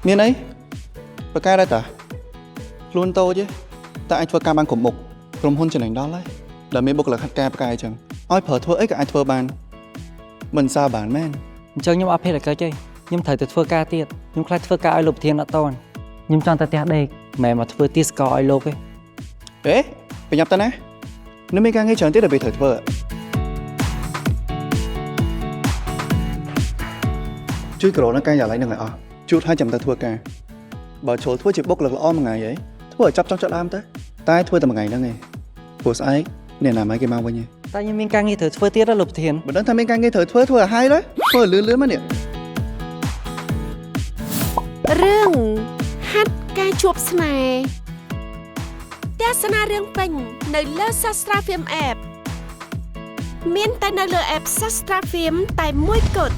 មានអីបកកែដែរតាខ្លួនតូចទេតែអាចធ្វើការបានគ្រប់មុខក្រុមហ៊ុនចំណេញដល់ហើយដែលមានបុគ្គលិកខាត់ការបកកែអញ្ចឹងឲ្យប្រើធ្វើអីក៏អាចធ្វើបានមិនសារបានមែន អញ្ចឹងខ្ញុំអត់ភេទកិច្ចទេខ្ញុំត្រូវទៅធ្វើការទៀតខ្ញុំខ្លាចធ្វើការឲ្យលោកប្រធានអត់តន់ខ្ញុំចង់ទៅផ្ទះដេកមិនមកធ្វើទីស្ករឲ្យលោកទេ ប្រញាប់ទៅណានៅមានការងារច្រើនទៀតដែលត្រូវធ្វើជួយក្រនៅការយ៉ាងไรនឹងឲ្យអស់ជួតឲ្យចាំទៅធ្វើការបើចូលធ្វើជាបុគ្គលិកល្អមួយថ្ងៃហីធ្វើឲ្យចាប់ចង់ដើមទៅតែធ្វើតែមួយថ្ងៃហ្នឹងឯងព្រោះស្អែកអ្នកណាមកគេមកវិញ តែខ្ញុំមានការងារត្រូវធ្វើទៀតលោកប្រធាន មិនដឹងថាមានការងារត្រូវធ្វើឲ្យហើយទៅធ្វើលឿនមកនេះ រឿងហាត់ការជួបស្នេហ៍ទស្សនារឿងពេញនៅលើ Sastra Film App មានតែនៅលើ App Sastra Film តែមួយគត់